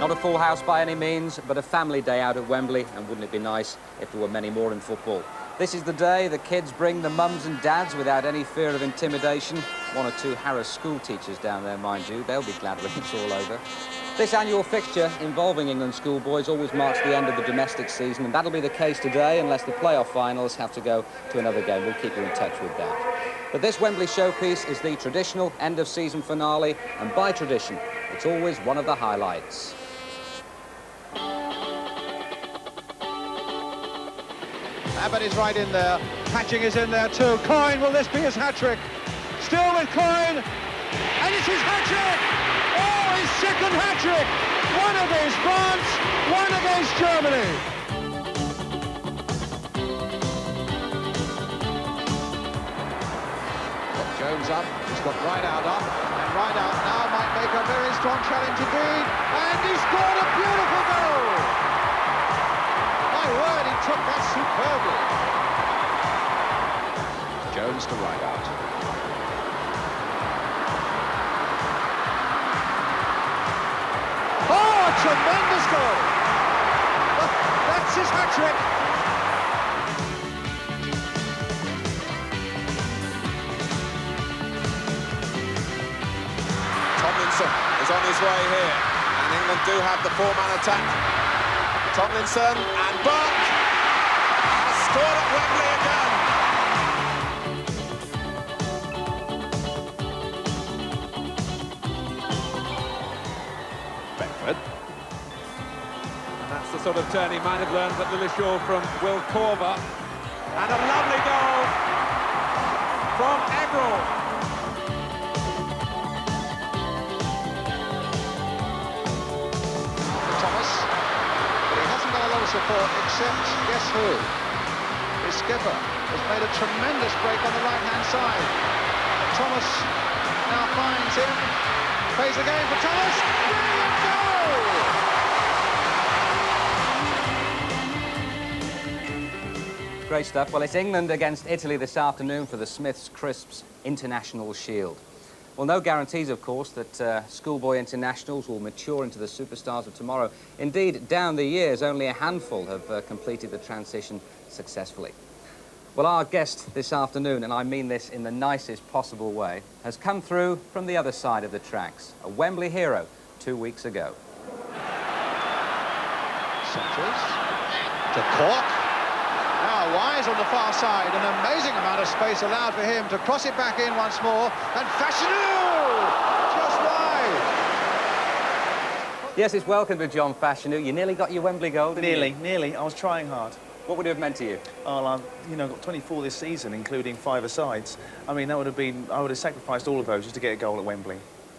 Not a full house by any means, but a family day out at Wembley, and wouldn't it be nice if there were many more in football? This is the day the kids bring the mums and dads without any fear of intimidation. One or two Harris school teachers down there, mind you. They'll be glad when it's all over. This annual fixture involving England schoolboys always marks the end of the domestic season, and that'll be the case today unless the playoff finals have to go to another game. We'll keep you in touch with that. But this Wembley showpiece is the traditional end-of-season finale, and by tradition, it's always one of the highlights. Abbott is right in there. Hatching is in there too. Coyne, will this be his hat-trick? Still with Coyne, and it's his hat-trick! Oh, his second hat-trick! One against France, one against Germany. Got Jones up, he's got Rideout up, and Rideout now might make a very strong challenge indeed, and he scored a beautiful goal! My word, he took that superbly. Jones to Rideout. Oh, a tremendous goal! That's his hat-trick. Tomlinson is on his way here, and England do have the four-man attack. Tomlinson and Buck has scored at Wembley again. Beckford. And that's the sort of turn he might have learned at Lilleshall from Will Corver. And a lovely goal from Eggroll. Support, except, guess who? His skipper has made a tremendous break on the right-hand side. Thomas now finds him, plays the game for Thomas, brilliant goal! Great stuff. Well, it's England against Italy this afternoon for the Smith's Crisps International Shield. Well, no guarantees, of course, that schoolboy internationals will mature into the superstars of tomorrow. Indeed, down the years, only a handful have completed the transition successfully. Well, our guest this afternoon, and I mean this in the nicest possible way, has come through from the other side of the tracks, a Wembley hero 2 weeks ago. Centres to Cork. Now Wise on the far side, an amazing amount of space allowed for him to cross it back in once more, and Fashanu just wide. Yes, it's welcome to John Fashanu. You nearly got your Wembley goal, didn't you? Nearly. I was trying hard. What would it have meant to you? Oh, I've, got 24 this season, including 5-a-sides. I mean, that would have been, I would have sacrificed all of those just to get a goal at Wembley.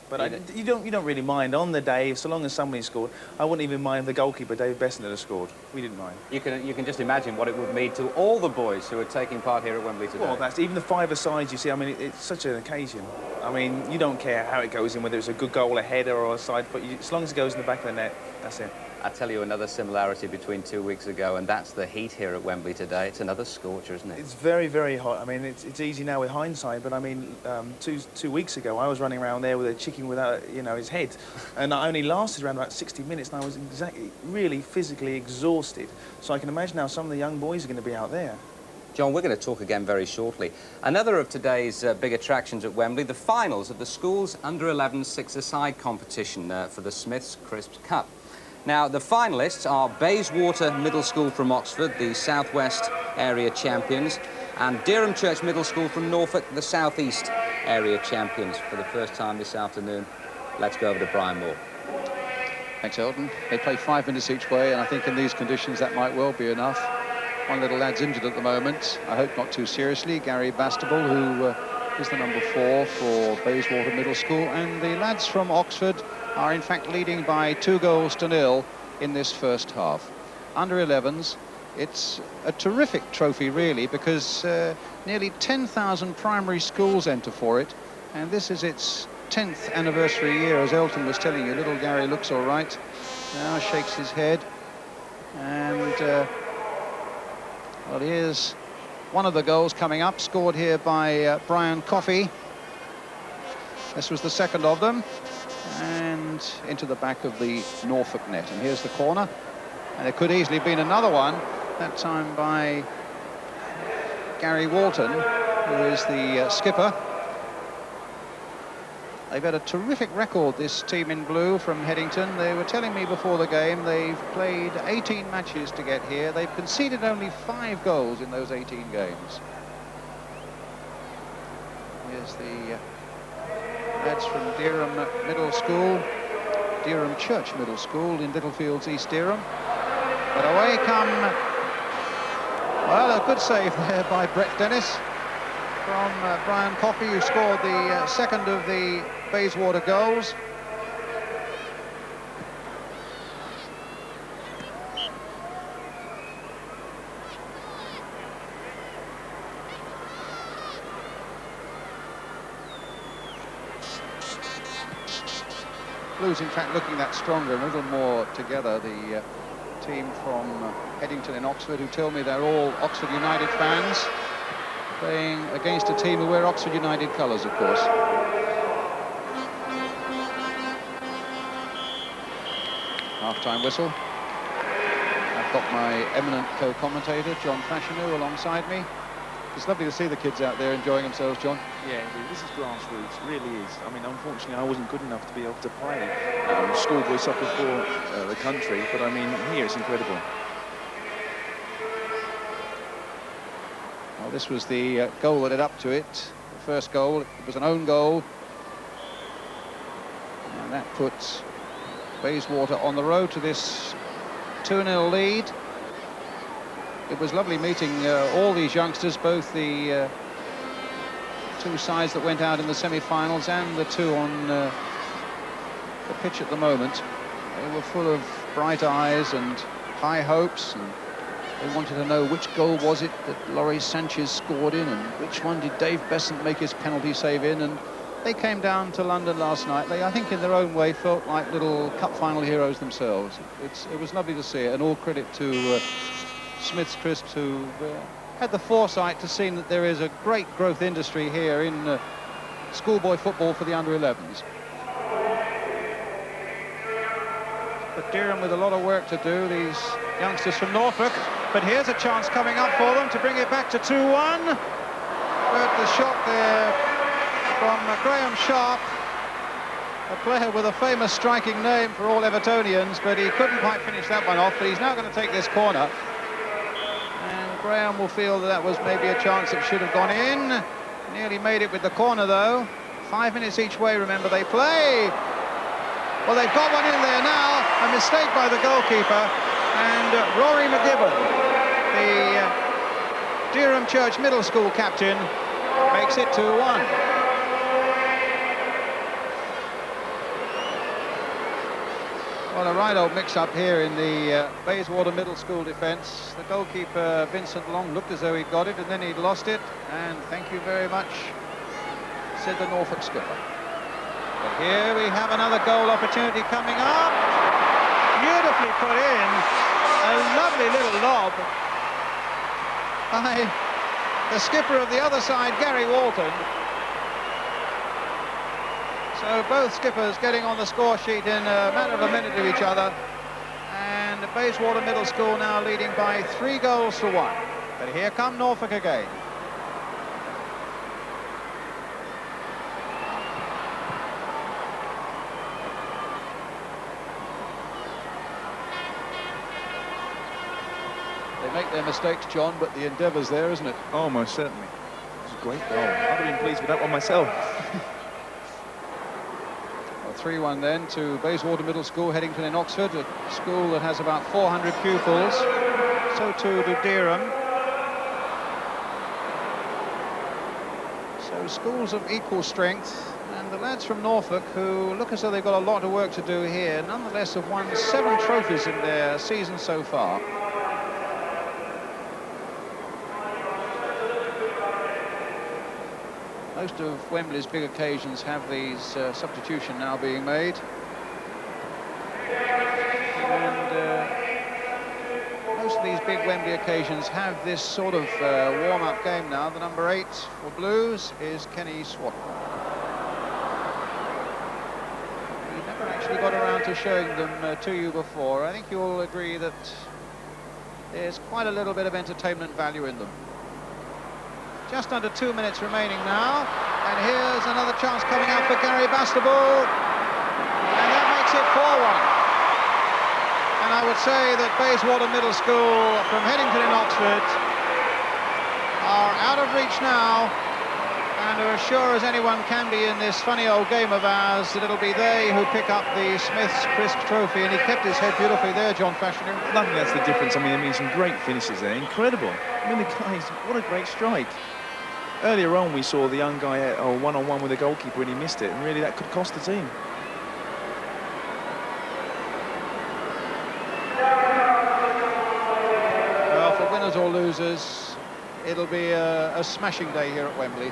But you don't really mind on the day, so long as somebody scored. I wouldn't even mind the goalkeeper, David Bessent, had scored. We didn't mind. You can just imagine what it would mean to all the boys who are taking part here at Wembley today. Well, that's even the 5-a-sides, you see. I mean, it's such an occasion. I mean, you don't care how it goes in, whether it's a good goal, a header or a side foot. As long as it goes in the back of the net, that's it. I'll tell you another similarity between 2 weeks ago, and that's the heat here at Wembley today. It's another scorcher, isn't it? It's very, very hot. I mean, it's easy now with hindsight, but I mean, two weeks ago, I was running around there with a chicken without, his head, and I only lasted around about 60 minutes, and I was really physically exhausted. So I can imagine how some of the young boys are going to be out there. John, we're going to talk again very shortly. Another of today's big attractions at Wembley, the finals of the school's under-11 six-a-side competition for the Smith's Crisps Cup. Now, the finalists are Bayswater Middle School from Oxford, the South West area champions, and Dereham Church Middle School from Norfolk, the South East area champions. For the first time this afternoon, let's go over to Brian Moore. Thanks, Elton. They play 5 minutes each way, and I think in these conditions that might well be enough. One little lad's injured at the moment. I hope not too seriously. Gary Bastable, who is the number 4 for Bayswater Middle School, and the lads from Oxford are in fact leading by 2-0 in this first half. Under 11s, it's a terrific trophy really, because nearly 10,000 primary schools enter for it, and this is its 10th anniversary year. As Elton was telling you, little Gary looks all right. Now shakes his head, and well, here's one of the goals coming up, scored here by Brian Coffey. This was the second of them. and into the back of the Norfolk net. And here's the corner, and it could easily have been another one, that time by Gary Walton, who is the skipper. They've had a terrific record, this team in blue from Headington. They were telling me before the game they've played 18 matches to get here. They've conceded only 5 goals in those 18 games. Here's the lads from Dereham Middle School, Dereham Church Middle School in Littlefields, East Dereham. But away come, well, a good save there by Brett Dennis from Brian Coffey, who scored the second of the Bayswater goals. Blues, in fact, looking that stronger, a little more together. The team from Headington in Oxford, who tell me they're all Oxford United fans, playing against a team who wear Oxford United colours, of course. Half-time whistle. I've got my eminent co-commentator, John Fashanu, alongside me. It's lovely to see the kids out there enjoying themselves, John. Yeah, this is grassroots, really is. I mean, unfortunately, I wasn't good enough to be able to play schoolboy soccer for the country, but I mean, here it's incredible. Well, this was the goal that led up to it. The first goal, it was an own goal. And that puts Bayswater on the road to this 2-0 lead. It was lovely meeting all these youngsters, both the 2 sides that went out in the semi-finals and the 2 on the pitch at the moment. They were full of bright eyes and high hopes, and they wanted to know which goal was it that Laurie Sanchez scored in, and which one did Dave Besant make his penalty save in. And they came down to London last night. They, I think, in their own way, felt like little cup final heroes themselves. It was lovely to see it, and all credit to Smith's Tryst, who had the foresight to see that there is a great growth industry here in schoolboy football for the under-11s. But Dereham with a lot of work to do, these youngsters from Norfolk. But here's a chance coming up for them to bring it back to 2-1. But the shot there from Graham Sharp, a player with a famous striking name for all Evertonians, but he couldn't quite finish that one off. But he's now going to take this corner. Graham will feel that was maybe a chance that should have gone in. Nearly made it with the corner, though. 5 minutes each way, remember, they play. Well, they've got one in there now. A mistake by the goalkeeper. And Rory McGibbon, the Dereham Church Middle School captain, makes it 2-1. Well, a right old mix-up here in the Bayswater Middle School defence. The goalkeeper, Vincent Long, looked as though he'd got it, and then he'd lost it. And thank you very much, said the Norfolk skipper. But here we have another goal opportunity coming up. Beautifully put in. A lovely little lob by the skipper of the other side, Gary Walton. So both skippers getting on the score sheet in a matter of a minute to each other. And Bayswater Middle School now leading by 3 goals to 1. But here come Norfolk again. They make their mistakes, John, but the endeavour's there, isn't it? Oh, most certainly. It was a great goal. I'd have been pleased with that one myself. 3-1 then to Bayswater Middle School, Headington in Oxford, a school that has about 400 pupils. So too do Dereham. So schools of equal strength, and the lads from Norfolk, who look as though they've got a lot of work to do here, nonetheless have won 7 trophies in their season so far. Most of Wembley's big occasions have these substitution now being made. And most of these big Wembley occasions have this sort of warm-up game now. The number 8 for Blues is Kenny Swatton. we never actually got around to showing them to you before. I think you'll agree that there's quite a little bit of entertainment value in them. Just under 2 minutes remaining now, and here's another chance coming out for Gary Bastable, and that makes it 4-1. And I would say that Bayswater Middle School from Headington in Oxford are out of reach now, and are as sure as anyone can be in this funny old game of ours that it'll be they who pick up the Smith's Crisp Trophy. And he kept his head beautifully there, John Fashanu. I think that's the difference. I mean, some great finishes there, incredible. I mean, the guys, what a great strike. Earlier on, we saw the young guy one-on-one with the goalkeeper and he missed it, and really that could cost the team. Well, for winners or losers, it'll be a smashing day here at Wembley.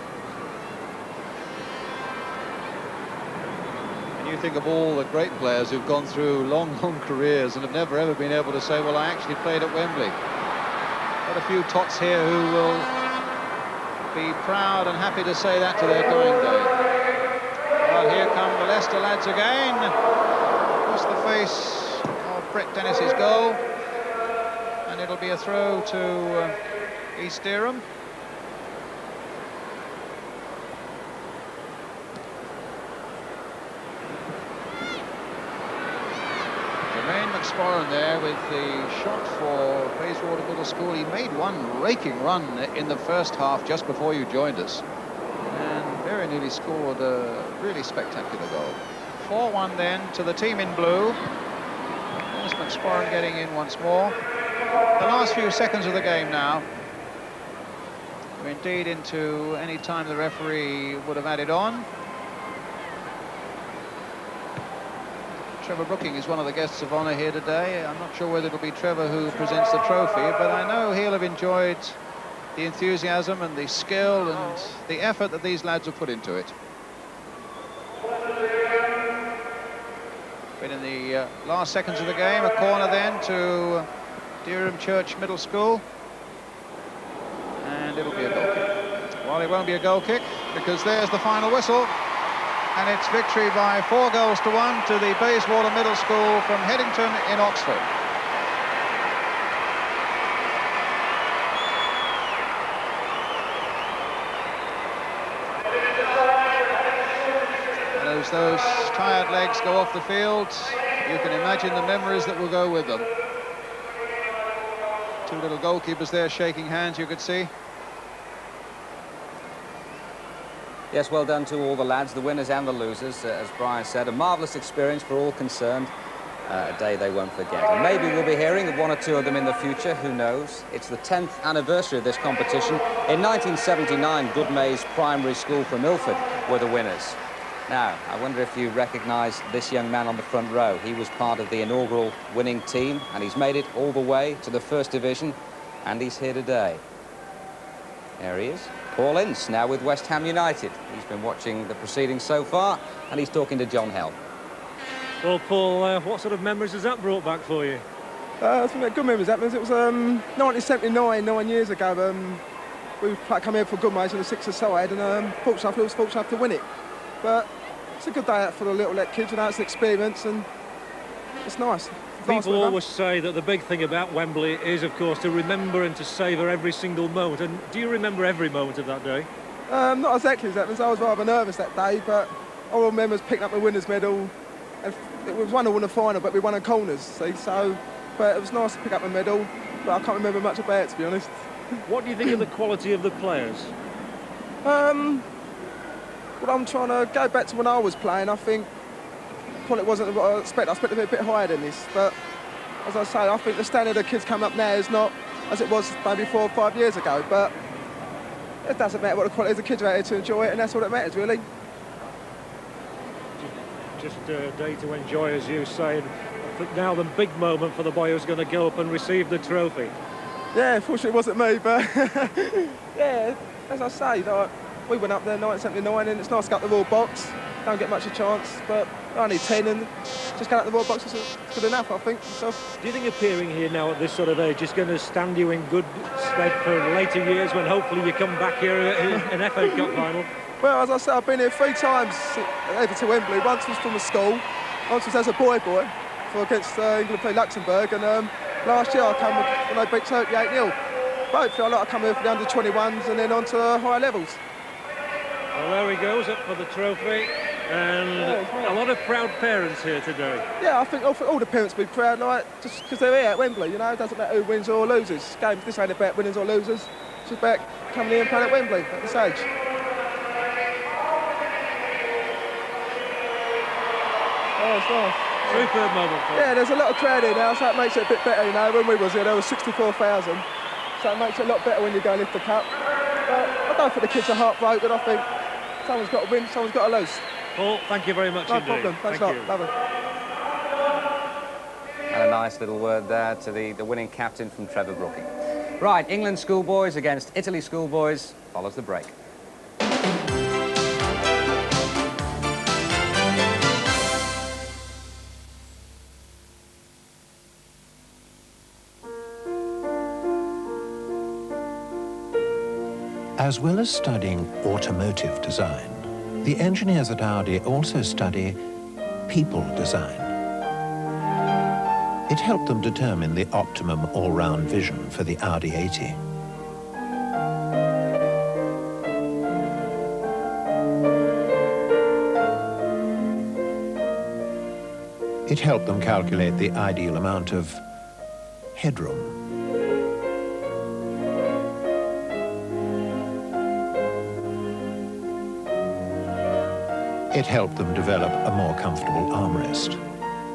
And you think of all the great players who've gone through long, long careers and have never ever been able to say, well, I actually played at Wembley. Got a few tots here who will be proud and happy to say that to their dying day. Well, here come the Leicester lads again. Across the face of Brett Dennis's goal. And it'll be a throw to East Dereham. McSporran there with the shot for Bayswater Middle School. He made one raking run in the first half just before you joined us, and very nearly scored a really spectacular goal. 4-1 then to the team in blue. There's McSporran getting in once more. The last few seconds of the game now. We're indeed into any time the referee would have added on. Trevor Brooking is one of the guests of honour here today. I'm not sure whether it'll be Trevor who presents the trophy, but I know he'll have enjoyed the enthusiasm and the skill and the effort that these lads have put into it. But in the last seconds of the game, a corner then to Dereham Church Middle School, and it'll be a goal kick. Well, it won't be a goal kick because there's the final whistle. And it's victory by 4 goals to 1 to the Bayswater Middle School from Headington in Oxford. And as those tired legs go off the field, you can imagine the memories that will go with them. 2 little goalkeepers there shaking hands, you could see. Yes, well done to all the lads, the winners and the losers. As Brian said, a marvellous experience for all concerned, a day they won't forget. And maybe we'll be hearing of 1 or 2 of them in the future, who knows? It's the 10th anniversary of this competition. In 1979, Goodmayes Primary School from Ilford were the winners. Now, I wonder if you recognise this young man on the front row. He was part of the inaugural winning team, and he's made it all the way to the First Division, and he's here today. There he is. Paul Ince, now with West Ham United. He's been watching the proceedings so far, and he's talking to John Hell. Well, Paul, what sort of memories has that brought back for you? I think that good memories. That was 1979, 9 years ago. We come here for Goodmayes on the 6th side, and fortunately, I was fortunate enough to win it. But it's a good day out for the little kids, and it's an experience, and it's nice. People always say that the big thing about Wembley is, of course, to remember and to savour every single moment. And do you remember every moment of that day? Not exactly as that. I was rather nervous that day, but I remember picking up the winners' medal. And it was 1-1 in the final, but we won on corners, see. So, but it was nice to pick up a medal, but I can't remember much about it, to be honest. What do you think of the quality of the players? Well, I'm trying to go back to when I was playing. I think quality wasn't what I expected. I expected it a bit higher than this, but as I say, I think the standard of kids coming up now is not as it was maybe 4 or 5 years ago, but it doesn't matter what the quality is. The kids are out here to enjoy it, and that's all that matters, really. Just a day to enjoy, as you say. And I think now the big moment for the boy who's going to go up and receive the trophy. Yeah, unfortunately it wasn't me, but yeah, as I say, like, we went up there in 1979, and it's nice to go up the Royal Box. Don't get much a chance, but I need 10, and just going up the Royal Box is good enough, I think. So, do you think appearing here now at this sort of age is going to stand you in good stead for later years when hopefully you come back here in an FA Cup final? Well, as I said, I've been here 3 times ever to Wembley. Once was from a school, obviously as a boy for against England play Luxembourg, and last year I came when they beat Turkey 8-0. But hopefully I like to come here for the under-21s and then on to higher levels. Well, there he goes, up for the trophy, and a lot of proud parents here today. Yeah, I think all the parents will be proud, like, just because they're here at Wembley, you know, it doesn't matter who wins or loses. Games, this ain't about winners or losers, it's about coming here and playing at Wembley at this age. Oh, it's nice. Superb moment. Yeah, there's a lot of crowd here now, so it makes it a bit better, you know. When we was here, there was 64,000, so it makes it a lot better when you go and lift the cup. But I don't think the kids are heartbroken. I think someone's got to win, someone's got to lose. Paul, thank you very much indeed. No problem, thanks a lot, love it. And a nice little word there to the winning captain from Trevor Brooking. Right, England schoolboys against Italy schoolboys follows the break. As well as studying automotive design, the engineers at Audi also study people design. It helped them determine the optimum all-round vision for the Audi 80. It helped them calculate the ideal amount of headroom. It helped them develop a more comfortable armrest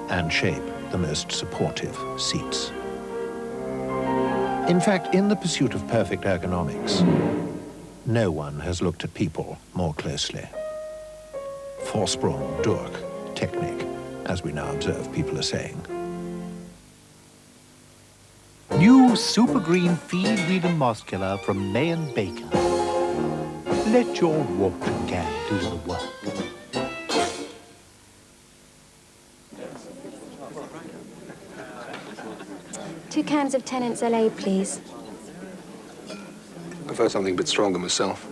and shape the most supportive seats. In fact, in the pursuit of perfect ergonomics, no one has looked at people more closely. Vorsprung durch Technik, as we now observe people are saying. New Super Green Feed, Weed and Moss Killer from May and Baker. Let your watering can do the work. 2 cans of Tennant's LA, please. I prefer something a bit stronger myself.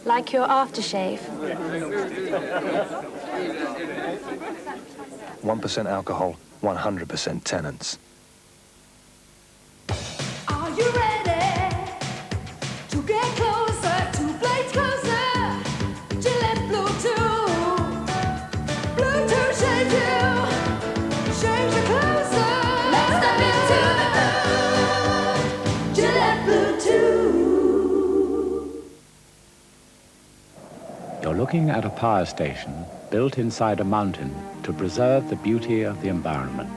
Like your aftershave. 1% alcohol, 100% Tennant's. Are you ready to get closer, 2 blades closer? Gillette Blue 2. Blue 2 shaves you, shaves you closer. Let's step into the blue. Gillette Blue 2. You're looking at a power station built inside a mountain to preserve the beauty of the environment.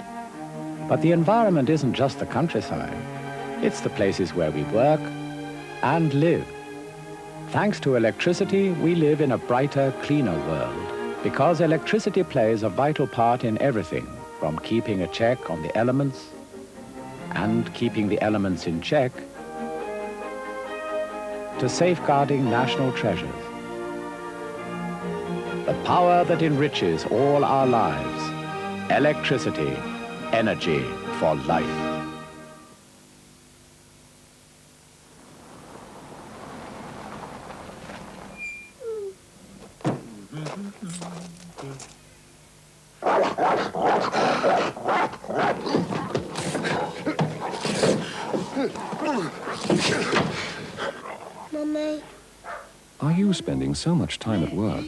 But the environment isn't just the countryside. It's the places where we work and live. Thanks to electricity, we live in a brighter, cleaner world, because electricity plays a vital part in everything, from keeping a check on the elements and keeping the elements in check to safeguarding national treasures. The power that enriches all our lives. Electricity, energy for life. Mummy. Are you spending so much time at work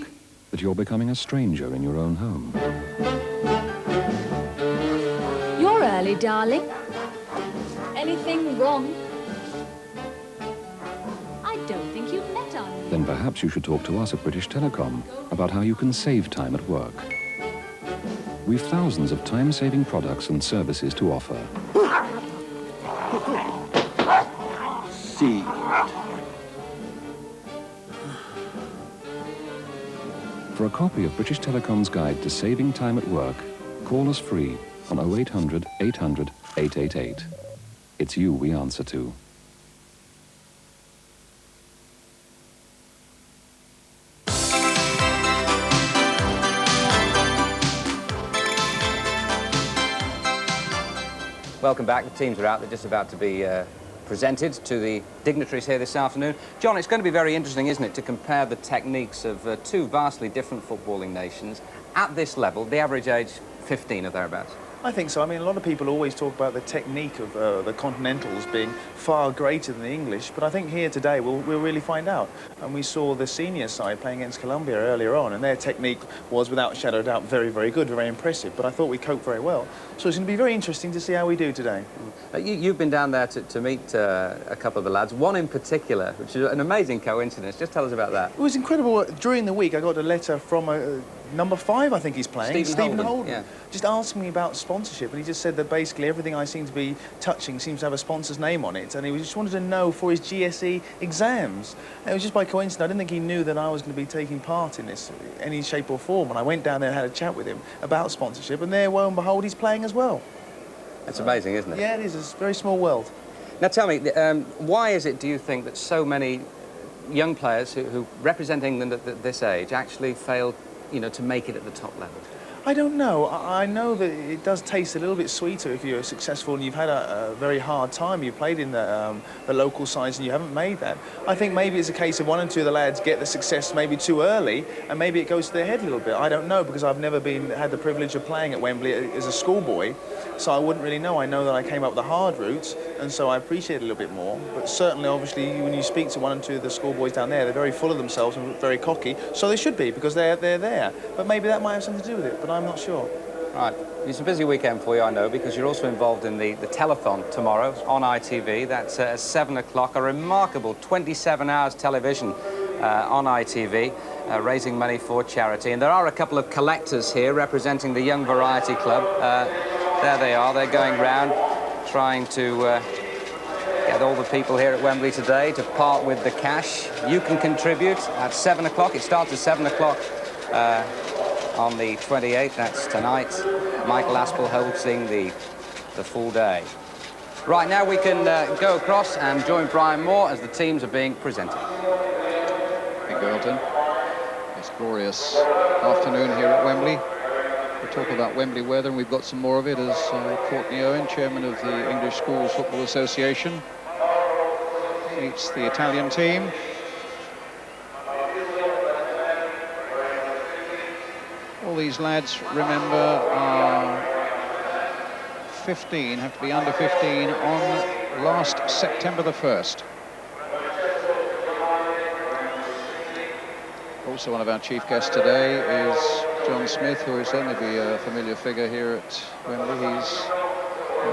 that you're becoming a stranger in your own home? You're early, darling. Anything wrong? I don't think you've met us. Then perhaps you should talk to us at British Telecom about how you can save time at work. We've thousands of time-saving products and services to offer. See. For a copy of British Telecom's guide to saving time at work, call us free on 0800 800 888. It's you we answer to. Welcome back. The teams are out. They're just about to be presented to the dignitaries here this afternoon. John, it's going to be very interesting, isn't it, to compare the techniques of two vastly different footballing nations at this level, the average age 15 or thereabouts. I think so. I mean, a lot of people always talk about the technique of the Continentals being far greater than the English, but I think here today we'll really find out. And we saw the senior side playing against Colombia earlier on, and their technique was, without a shadow of doubt, very, very good, very impressive. But I thought we coped very well. So it's going to be very interesting to see how we do today. You've been down there to meet a couple of the lads, one in particular, which is an amazing coincidence. Just tell us about that. It was incredible. During the week, I got a letter from number 5, I think he's playing, Stephen Holden. Yeah. Just asking me about sponsorship, and he just said that basically everything I seem to be touching seems to have a sponsor's name on it, and he just wanted to know for his GSE exams. And it was just by coincidence. I didn't think he knew that I was going to be taking part in this in any shape or form, and I went down there and had a chat with him about sponsorship, and there, lo and behold, he's playing as well. That's amazing, isn't it? Yeah, it is. It's a very small world. Now tell me, why is it, do you think, that so many young players who represent England at this age actually fail, you know, to make it at the top level? I don't know. I know that it does taste a little bit sweeter if you're successful and you've had a very hard time. You've played in the local sides and you haven't made that. I think maybe it's a case of one or two of the lads get the success maybe too early, and maybe it goes to their head a little bit. I don't know, because I've never had the privilege of playing at Wembley as a schoolboy, so I wouldn't really know. I know that I came up the hard route, and so I appreciate it a little bit more. But certainly, obviously, when you speak to one and two of the schoolboys down there, they're very full of themselves and very cocky. So they should be, because they're there. But maybe that might have something to do with it, but I'm not sure. Right. It's a busy weekend for you, I know, because you're also involved in the telethon tomorrow on ITV. That's at 7 o'clock, a remarkable 27 hours television on ITV, raising money for charity. And there are a couple of collectors here representing the Young Variety Club. There they are. They're going round trying to get all the people here at Wembley today to part with the cash. You can contribute at 7 o'clock. It starts at 7 o'clock on the 28th. That's tonight. Michael Aspel hosting the full day. Right, now we can go across and join Brian Moore as the teams are being presented. Thank you, Elton. It's a glorious afternoon here at Wembley. We'll talk about Wembley weather, and we've got some more of it as Courtney Owen, chairman of the English Schools Football Association, meets the Italian team. All these lads, remember, are 15, have to be under 15 on last September the 1st. Also one of our chief guests today is John Smith, who will certainly be a familiar figure here at Wembley.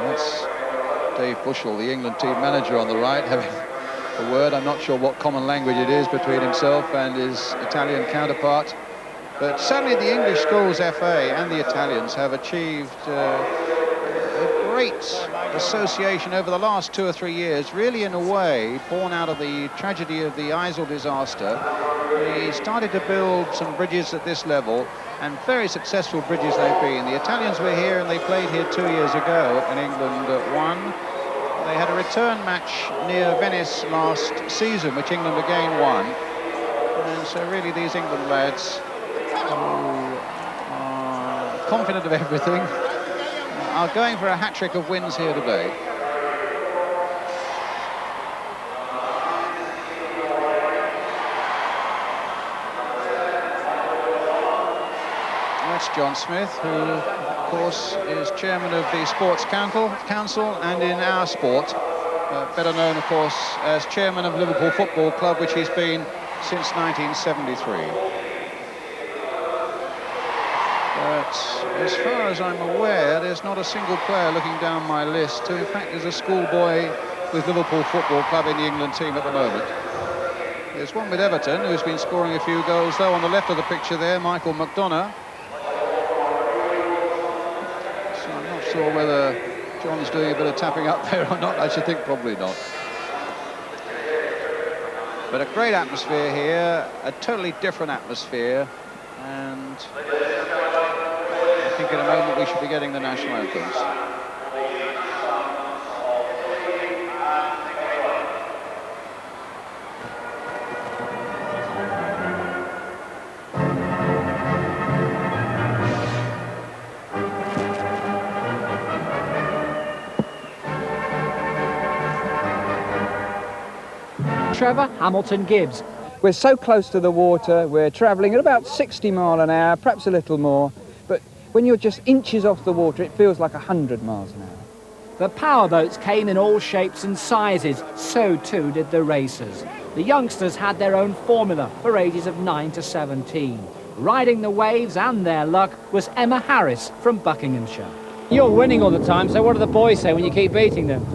That's Dave Bushell, the England team manager, on the right, having a word. I'm not sure what common language it is between himself and his Italian counterpart. But certainly the English Schools FA and the Italians have achieved a great association over the last 2 or 3 years, really in a way born out of the tragedy of the ISIL disaster. He started to build some bridges at this level, and very successful bridges they've been. The Italians were here and they played here 2 years ago, and England won. They had a return match near Venice last season, which England again won. And so really these England lads, who are confident of everything, are going for a hat-trick of wins here today. That's John Smith, who, of course, is chairman of the Sports Council and in our sport, better known, of course, as chairman of Liverpool Football Club, which he's been since 1973. But as far as I'm aware, there's not a single player looking down my list who, in fact, is a schoolboy with Liverpool Football Club in the England team at the moment. There's one with Everton, who's been scoring a few goals, though, on the left of the picture there, Michael McDonough. So I'm not sure whether John's doing a bit of tapping up there or not. I should think probably not. But a great atmosphere here, a totally different atmosphere, and I think in a moment we should be getting the national anthems. Trevor Hamilton-Gibbs. We're so close to the water, we're travelling at about 60 miles an hour, perhaps a little more, but when you're just inches off the water, it feels like 100 miles an hour. The powerboats came in all shapes and sizes, so too did the racers. The youngsters had their own formula for ages of 9 to 17. Riding the waves and their luck was Emma Harris from Buckinghamshire. You're winning all the time, so what do the boys say when you keep beating them?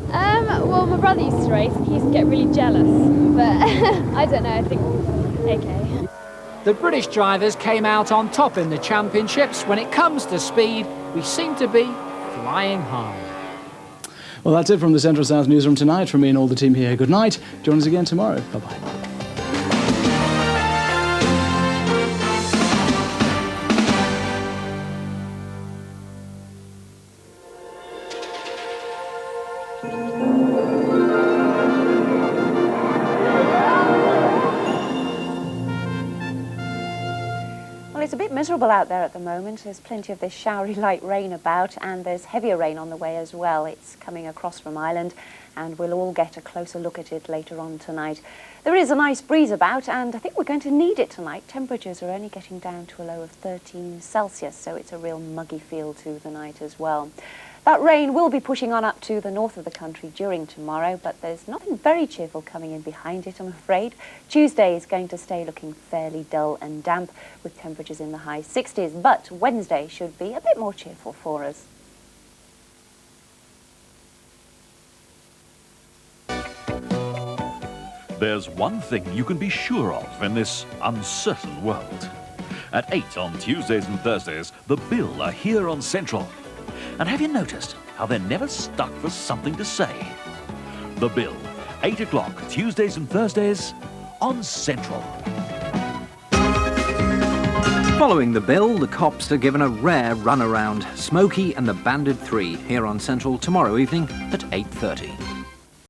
Well, my brother used to race and he used to get really jealous, but I don't know, I think okay. The British drivers came out on top in the championships. When it comes to speed, we seem to be flying high. Well, that's it from the Central South Newsroom tonight. From me and all the team here, good night. Join us again tomorrow. Bye-bye. Well, it's a bit miserable out there at the moment. There's plenty of this showery light rain about, and there's heavier rain on the way as well. It's coming across from Ireland, and we'll all get a closer look at it later on tonight. There is a nice breeze about, and I think we're going to need it tonight. Temperatures are only getting down to a low of 13 Celsius, so it's a real muggy feel to the night as well. That rain will be pushing on up to the north of the country during tomorrow, but there's nothing very cheerful coming in behind it, I'm afraid. Tuesday is going to stay looking fairly dull and damp, with temperatures in the high 60s, but Wednesday should be a bit more cheerful for us. There's one thing you can be sure of in this uncertain world. At 8 on Tuesdays and Thursdays, the Bill are here on Central. And have you noticed how they're never stuck for something to say? The Bill, 8 o'clock, Tuesdays and Thursdays on Central. Following the Bill, the cops are given a rare runaround. Smokey and the Bandit 3 here on Central tomorrow evening at 8:30.